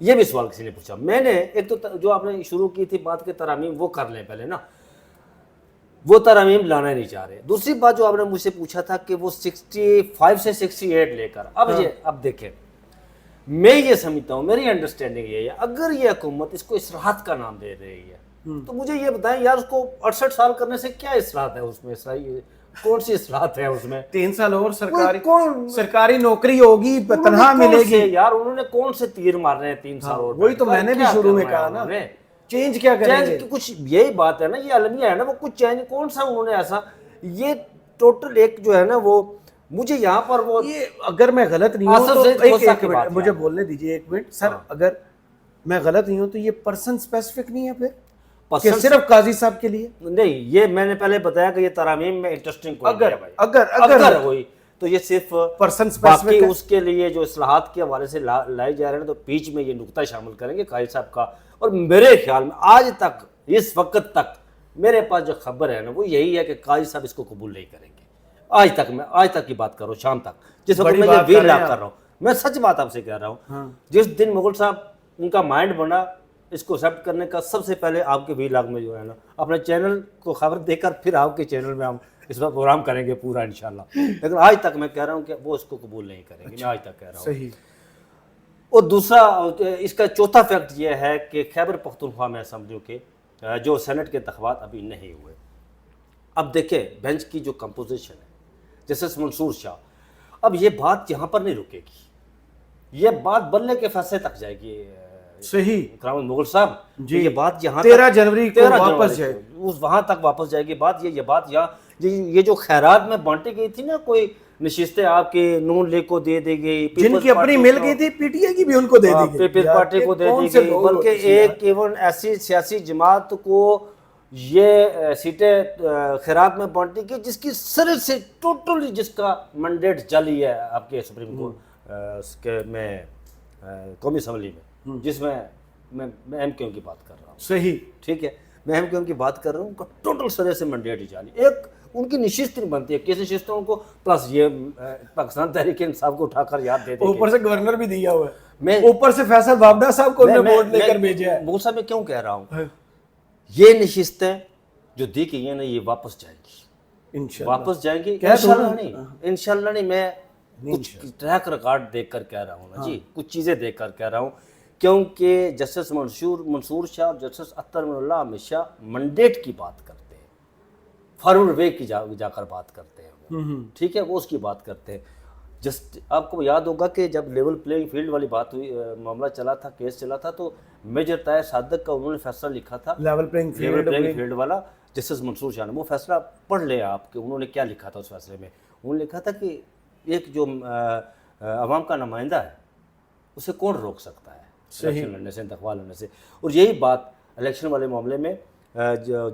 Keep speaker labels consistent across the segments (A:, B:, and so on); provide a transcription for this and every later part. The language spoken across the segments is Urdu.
A: یہ بھی سوال کسی نے پوچھا. میں نے ایک تو جو آپ نے شروع کی تھی بات کے ترامیم وہ کر لیں پہلے نا, وہ ترامیم لانا نہیں چاہ رہے. دوسری بات جو آپ نے مجھ سے پوچھا تھا کہ وہ 65 سے 68 لے کر اب دیکھیں, میں یہ سمجھتا ہوں, میری انڈرسٹینڈنگ یہ ہے, اگر یہ حکومت اس کو اصلاحات کا نام دے رہی ہے تو مجھے یہ بتائیں یار اس کو 68 سال کرنے سے کیا اصلاحات ہے اس میں, کون سی اصلاحات ہے اس میں؟
B: 3 سال اور سرکاری نوکری ہوگی, تنہا ملے گی.
A: یار انہوں نے کون سے تیر مارنے ہیں 3 سال اور؟
B: وہی تو میں نے بھی شروع میں کہا نا, چینج کیا کریں گے؟
A: کچھ یہی بات ہے نا, یہ المیہ ہے نا, وہ کچھ چینج کون سا انہوں نے ایسا, یہ ٹوٹل ایک جو ہے نا وہ مجھے یہاں پر وہ,
B: یہ اگر میں غلط نہیں ہوں تو ایک منٹ مجھے بولنے دیجیے, ایک منٹ سر, اگر میں غلط نہیں ہوں تو یہ پرسن اسپیسیفک نہیں ہے پھر کہ صرف قاضی صاحب کے لیے
A: نہیں؟ یہ میں نے پہلے بتایا کہ یہ ترامیم میں انٹرسٹنگ
B: اگر
A: ہوئی تو یہ صرف
B: پرسن
A: باقی اس کے لیے جو اصلاحات کے حوالے سے لائے جا رہے ہیں تو بیچ میں یہ نقطہ شامل کریں گے قاضی صاحب کا. اور میرے خیال میں آج تک اس وقت تک میرے پاس جو خبر ہے نا وہ یہی ہے کہ قاضی صاحب اس کو قبول نہیں کریں گے. آج تک کی بات کرو, شام تک, جس وقت میں یہ ویل لاک کر رہا ہوں, میں سچ بات آپ سے کہہ رہا ہوں, جس دن مغل صاحب ان کا مائنڈ بنا اس کو ایکسیپٹ کرنے کا, سب سے پہلے آپ کے ویل لاک میں جو ہے نا اپنے چینل کو خبر دے کر پھر آپ کے چینل میں ہم اس پر پروگرام کریں گے پورا انشاءاللہ. لیکن آج تک میں کہہ رہا ہوں کہ وہ اس کو قبول نہیں کریں گے, میں آج تک کہہ رہا ہوں.
B: صحیح.
A: اور دوسرا اس کا چوتھا فیکٹ یہ ہے کہ خیبر پختونخوا میں اسمبلیوں کے جو سینٹ کے انتخابات ابھی نہیں ہوئے. اب دیکھیں بینچ کی جو کمپوزیشن ہے, جسٹس منصور شاہ, اب یہ بات یہاں پر نہیں رکے گی, یہ بات بدلنے کے فیصلے تک جائے گی.
B: صحیح
A: کرامت مغل صاحب
B: جی,
A: یہ بات یہاں
B: 13 جنوری کو واپس جائے,
A: وہاں تک واپس جائے گی بات. یہ بات یہاں یہ جو خیرات میں بانٹی گئی تھی نا, کوئی نشستیں آپ کے نون لیگ کو دے دی گئی,
B: جن کی اپنی مل گئی تھی پی ٹی آئی کی بھی ان کو دے دی گئی,
A: پیپلز پارٹی کو دے دی گئی, بلکہ ایک ایون ایسی سیاسی جماعت کو یہ سیٹیں خیرات میں بانٹی گئی جس کی سر سے ٹوٹلی جس کا منڈیٹ جعلی ہے آپ کے سپریم کورٹ میں قومی اسمبلی میں, جس میں ایم کیو کی بات کر رہا ہوں.
B: صحیح,
A: ٹھیک ہے, میں ایم کیو کی بات کر رہا ہوں, ٹوٹل سرے سے منڈیٹ ہی جعلی. ایک ان کی نشست نہیں بنتی ہے, کس نشستوں کو پلس یہ پاکستان تحریک انصاف کو اٹھا کر یاد دے دیں,
B: اوپر سے گورنر بھی دیا ہوا ہے, اوپر سے فیصل بابڈا صاحب کو ووٹ لے کر بھیجا ہے.
A: وہ صاحب میں کیوں کہہ رہا ہوں, یہ نشستیں جو دی گئی ہیں نا یہ واپس جائیں گی, واپس جائیں گی انشاءاللہ نہیں. میں کچھ ٹریک ریکارڈ دیکھ کر کہہ رہا ہوں نا جی, کچھ چیزیں دیکھ کر کہہ رہا ہوں, کیونکہ جسٹس منصور شاہ اور جسٹس اختر من اللہ ہمیشہ منڈیٹ کی بات کرتے ہیں, فارورڈ وے کی جا کر بات کرتے ہیں, ٹھیک ہے, وہ اس کی بات کرتے ہیں. جسٹ آپ کو یاد ہوگا کہ جب لیول پلینگ فیلڈ والی بات ہوئی, معاملہ چلا تھا, کیس چلا تھا, تو میجر طاہر صادق کا انہوں نے فیصلہ لکھا تھا
B: لیول پلینگ
A: فیلڈ والا, جسٹس منصور شاہ نے. وہ فیصلہ پڑھ لیں آپ کہ انہوں نے کیا لکھا تھا اس فیصلے میں. انہوں نے لکھا تھا کہ ایک جو عوام کا نمائندہ ہے اسے کون روک سکتا ہے الیکشن لڑنے سے, انتخاب لڑنے سے. اور یہی بات الیکشن والے معاملے میں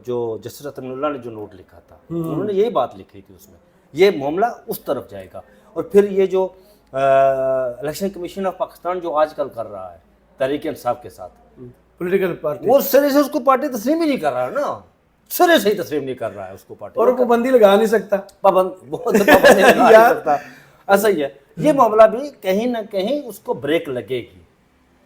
A: جو جسٹس اختر من اللہ نے جو نوٹ لکھا تھا, انہوں نے یہی بات لکھی تھی اس میں, یہ معاملہ اس طرف جائے گا. اور پھر یہ جو الیکشن کمیشن آف پاکستان جو آج کل کر رہا ہے تحریک انصاف کے ساتھ,
B: پولیٹیکل پارٹی,
A: وہ سرے سے اس کو پارٹی تسلیم ہی نہیں کر رہا ہے نا, سرے سے ہی تسلیم نہیں کر رہا ہے اس کو پارٹی,
B: اور پابندی لگا نہیں سکتا,
A: پابندی لگا نہیں سکتا. ایسا ہی ہے یہ معاملہ بھی, کہیں نہ کہیں اس کو بریک لگے گی.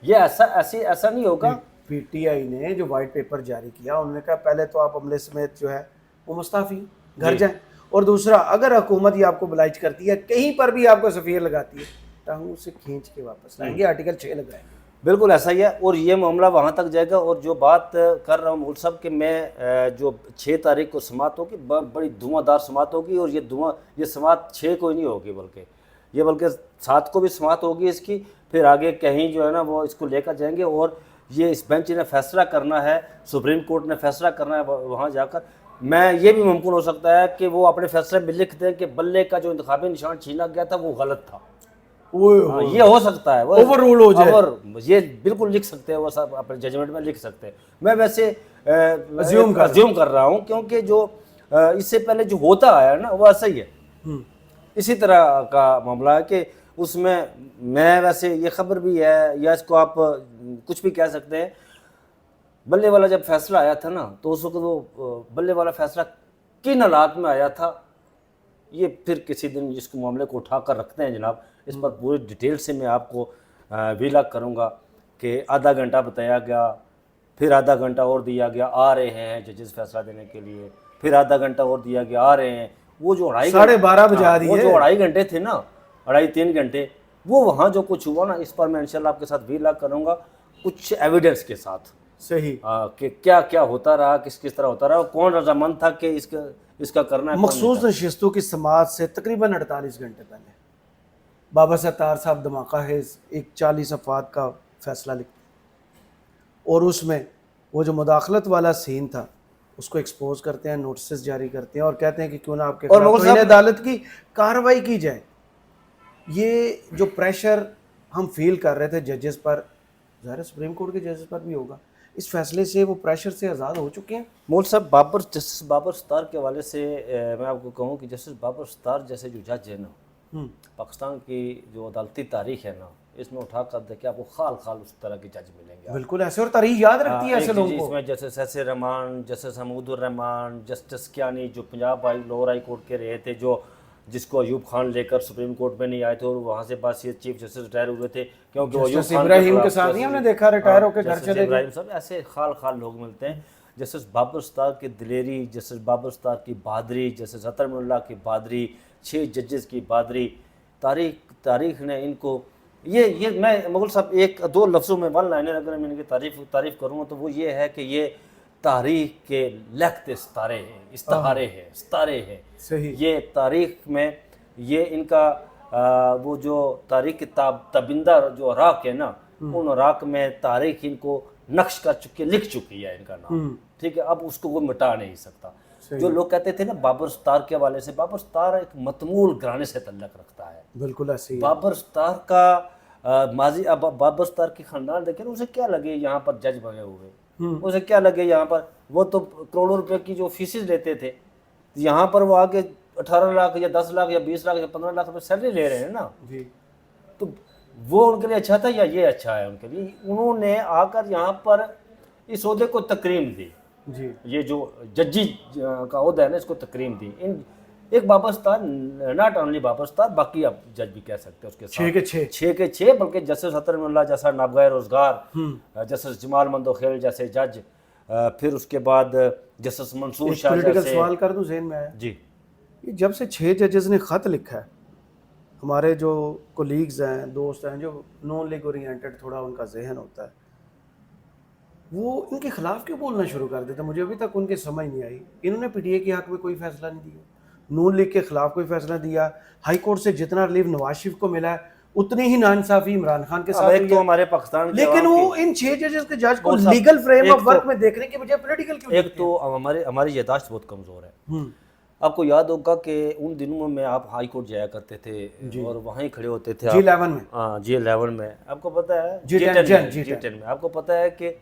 A: یہ ایسا نہیں ہوگا.
B: پی ٹی آئی نے جو وائٹ پیپر جاری کیا, انہوں نے کہا پہلے تو آپ عملے سمیت جو ہے وہ مستعفی گھر جائیں, اور دوسرا اگر حکومت یہ آپ کو بلائچ کرتی ہے, کہیں پر بھی آپ کو سفیر لگاتی ہے, ٹانگوں سے کھینچ کے واپس لائیں گے, آرٹیکل 6 لگائیں گے.
A: بالکل ایسا ہی ہے, اور یہ معاملہ وہاں تک جائے گا. اور جو بات کر رہا ہوں مغل صاحب کہ میں جو 6 تاریخ کو سماعت ہوگی, بڑی دھواں دار سماعت ہوگی, اور یہ سماعت 6 کو ہی نہیں ہوگی بلکہ 7 کو بھی سماعت ہوگی اس کی. پھر آگے کہیں جو ہے نا وہ اس کو لے کر جائیں گے, اور یہ اس بینچ نے فیصلہ کرنا ہے, سپریم کورٹ نے فیصلہ کرنا ہے وہاں جا کر. میں یہ بھی ممکن ہو سکتا ہے کہ وہ اپنے فیصلے میں لکھ دیں کہ بلے کا جو انتخابی نشان چھینا گیا تھا وہ غلط تھا. یہ ہو سکتا ہے,
B: اوور رول ہو جائے,
A: اور یہ بالکل لکھ سکتے ہیں, وہ سب اپنے ججمنٹ میں لکھ سکتے ہیں. میں ویسے ازیوم کر رہا ہوں, کیونکہ جو اس سے پہلے جو ہوتا آیا نا وہ ایسا ہی ہے, اسی طرح کا معاملہ ہے کہ اس میں ویسے یہ خبر بھی ہے, یا اس کو آپ کچھ بھی کہہ سکتے ہیں, بلے والا جب فیصلہ آیا تھا نا تو اس وقت وہ بلے والا فیصلہ کن حالات میں آیا تھا, یہ پھر کسی دن اس کو معاملے کو اٹھا کر رکھتے ہیں جناب, اس پر پوری ڈیٹیل سے میں آپ کو ویلاگ کروں گا کہ آدھا گھنٹہ بتایا گیا، پھر آدھا گھنٹہ اور دیا گیا، آ رہے ہیں ججز فیصلہ دینے کے لیے، پھر آدھا گھنٹہ اور دیا گیا، آ رہے ہیں۔ وہ جو
B: 12:30 بجا دیے،
A: وہ جو 2.5 گھنٹے تھے نا، 2.5-3 گھنٹے، وہ وہاں جو کچھ ہوا نا، اس پر میں انشاءاللہ آپ کے ساتھ ویلاگ کروں گا کچھ ایویڈنس کے ساتھ،
B: صحیح،
A: کہ کیا کیا ہوتا رہا، کس طرح ہوتا رہا، کون رضامند تھا کہ اس کا کرنا ہے، کون نہیں
B: مخصوص
A: تھا۔
B: نشستوں کی سماعت سے تقریباً 48 گھنٹے پہلے بابا ستار صاحب دھماکہ خیز ایک 40 صفحات کا فیصلہ لکھتے ہیں، اور اس میں وہ جو مداخلت والا سین تھا اس کو ایکسپوز کرتے ہیں، نوٹسز جاری کرتے ہیں اور کہتے ہیں کہ کیوں نہ آپ کے
A: اور
B: خلاف
A: مغل
B: توہین
A: صاحب
B: عدالت کی کارروائی کی جائے۔ یہ جو پریشر ہم فیل کر رہے تھے ججز پر، ظاہر سپریم کورٹ کے ججز پر بھی ہوگا، اس فیصلے سے وہ پریشر سے آزاد ہو چکے ہیں۔
A: مول صاحب، جسٹس بابر ستار کے حوالے سے میں آپ کو کہوں کہ جسٹس بابر ستار جیسے جو جج ہے نا، پاکستان کی جو عدالتی تاریخ ہے نا، اس میں اٹھا کر دیکھیں آپ کو خال خال اس طرح کے جج ملیں گے۔
B: بالکل ایسے، اور تاریخ یاد رکھتی ہے ایسے لوگوں
A: اس
B: کو۔
A: میں جسٹس ایسے رحمان، جسٹس حمود الرحمان، جسٹس کیانی جو پنجاب لوور ہائی کورٹ کے رہے تھے، جس کو ایوب خان لے کر سپریم کورٹ میں نہیں آئے تھے اور وہاں سے بعد چیف جسٹس ریٹائر ہوئے تھے، کیونکہ وہ ایوب خان
B: ابراہیم کے ساتھ ہی ہم نے دیکھا ریٹائر ہو کے گھر چلے گئے۔
A: ابراہیم صاحب ایسے خال خال لوگ ملتے ہیں۔ جسٹس بابر ستار کی دلیری، جسٹس بابر ستار کی بہادری، جسٹس عطر من اللہ کی بہادری، 6 ججز کی بہادری، تاریخ نے ان کو یہ میں مغل صاحب ایک دو لفظوں میں 1 لائنر اگر میں ان کی تعریف کروں تو وہ یہ ہے کہ یہ تاریخ کے لکھتے ستارے ہیں۔
B: صحیح،
A: یہ تاریخ میں یہ ان کا وہ جو تاریخ کی تابندہ جو راک ہے نا، ان راک میں تاریخ ان کو نقش کر چکی، لکھ چکی ہے ان کا نام، ٹھیک ہے، اب اس کو وہ مٹا نہیں سکتا۔ جو لوگ کہتے تھے نا بابر ستار کے حوالے سے، بابر ستار ایک متمول گھرانے سے تعلق رکھتا ہے۔
B: بالکل ایسے ہی۔
A: بابر ستار کا ماضی، اب بابر ستار کی خاندان دیکھیں نا، اسے کیا لگے یہاں پر جج بنے ہوئے، اسے کیا لگے یہاں پر، وہ تو کروڑوں روپے کی جو فیسز لیتے تھے، یہاں پر وہ آگے 18 لاکھ یا 10 لاکھ یا 20 لاکھ یا 15 لاکھ روپے سیلری لے رہے ہیں نا، تو وہ ان کے لیے اچھا تھا یا یہ اچھا ہے ان کے لیے؟ انہوں نے آ کر یہاں پر اس عہدے کو تکریم دی، یہ جو ججی کا عہدہ ہے نا، اس کو تکریم دی۔ ایک بابر ستار، ناٹ اونلی بابر ستار، باقی آپ جج بھی کہہ سکتے ہیں اس کے ساتھ، 6 کے 6، بلکہ جسٹس عطر من اللہ جیسا نابغہ روزگار، جسٹس جمال مندوخیل جیسے جج، پھر اس کے بعد جسٹس منصور شاہ جیسے۔
B: پولیٹیکل سوال کر دوں، ذہن میں آیا
A: جی،
B: جب سے 6 ججز نے خط لکھا ہے، ہمارے جو کولیگز ہیں، دوست ہیں، جو نان لیگ اورینٹڈ تھوڑا ان کا ذہن ہوتا ہے، وہ ان کے خلاف کیوں بولنا شروع کر دیتے؟ مجھے ابھی تک ان کی سمجھ نہیں آئی۔ انہوں نے پی ٹی اے کے حق میں کوئی فیصلہ نہیں دیا، نون لیگ کے خلاف کوئی فیصلہ دیا، ہائی کورٹ سے جتنا ریلیف نواز شریف کو ملا ہے اتنی ہی ناانصافی عمران خان کے ساتھ
A: ایک تو ہمارے پاکستان کے
B: لیکن وہ ان 6 ججز کے جج کو لیگل فریم آف ورک میں دیکھنے کے بجائے پولیٹیکل کیوں؟
A: ایک تو ہماری یادداشت بہت کمزور ہے۔ آپ کو یاد ہوگا کہ ان دنوں میں آپ ہائی کورٹ جایا کرتے تھے اور وہیں کھڑے ہوتے تھے
B: G11 میں،
A: ہاں G11 میں، آپ کو پتہ ہے G10 میں، آپ کو پتہ ہے کہ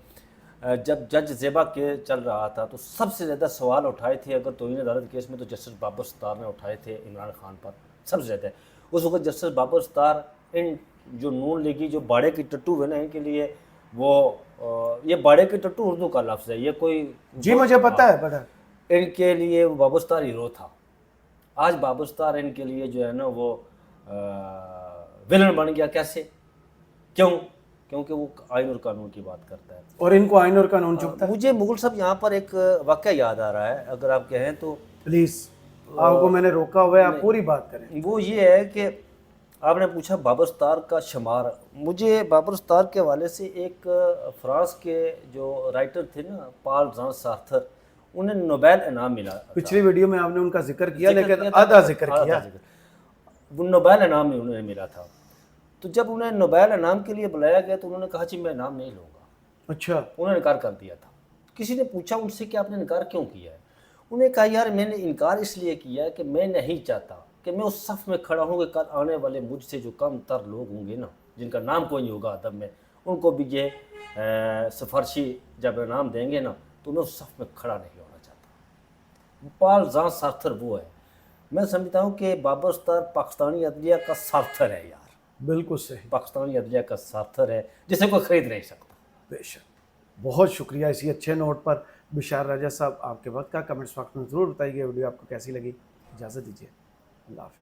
A: جب جج زیبا کے چل رہا تھا تو سب سے زیادہ سوال اٹھائے تھے اگر توہین عدالت کیس میں تو جسٹس بابر ستار نے اٹھائے تھے عمران خان پر سب سے زیادہ۔ اس وقت جسٹس بابر ستار ان جو نون لیگی جو باڑے کی ٹٹو ہوئے نا، ان کے لیے وہ یہ باڑے کی ٹٹو اردو کا لفظ ہے، یہ کوئی
B: جی مجھے پتہ ہے، پتہ ہے،
A: ان کے لیے بابر ستار ہیرو تھا۔ آج بابر ستار ان کے لیے جو ہے نا وہ ولن بن گیا۔ کیسے؟ کیونکہ وہ آئین اور قانون کی بات کرتا ہے
B: اور ان کو آئین اور قانون چپتا ہے۔
A: مجھے مغل صاحب یہاں پر ایک واقعہ یاد آ رہا ہے، اگر آپ کہیں تو
B: پلیز، آپ کو میں نے روکا ہوا ہے، آپ پوری بات کریں۔
A: وہ یہ ہے کہ آپ نے پوچھا بابر ستار کا شمار، مجھے بابر ستار کے حوالے سے ایک فرانس کے جو رائٹر تھے نا، پال جان سارتر، انہیں نوبیل انعام ملا۔
B: پچھلی ویڈیو میں آپ نے ان کا ذکر کیا لیکن آدھا ذکر کیا۔
A: وہ نوبیل انعام انہیں ملا تھا، تو جب انہیں نوبیل انعام کے لیے بلایا گیا تو انہوں نے کہا جی میں انعام نہیں لوں گا۔
B: اچھا،
A: انہوں نے انکار کر دیا تھا۔ کسی نے پوچھا ان سے کہ آپ نے انکار کیوں کیا ہے؟ انہوں نے کہا یار میں نے انکار اس لیے کیا ہے کہ میں نہیں چاہتا کہ میں اس صف میں کھڑا ہوں کہ کل آنے والے مجھ سے جو کم تر لوگ ہوں گے نا، جن کا نام کوئی نہیں ہوگا ادب میں، ان کو بھی یہ سفارشی جب انعام دیں گے نا تو میں اس صف میں کھڑا نہیں ہونا چاہتا۔ پال جان سارتر وہ ہے۔ میں سمجھتا ہوں کہ بابر ستار پاکستانی عدلیہ کا سارتر ہے یار،
B: بالکل صحیح،
A: پاکستانی عدلیہ کا سارتر ہے جسے کوئی خرید نہیں سکتا۔
B: بے شک۔ بہت شکریہ اسی اچھے نوٹ پر بشار راجہ صاحب، آپ کے وقت کا کمنٹس وقت میں ضرور بتائیے۔ ویڈیو آپ کو کیسی لگی؟ اجازت دیجیے، اللہ حافظ۔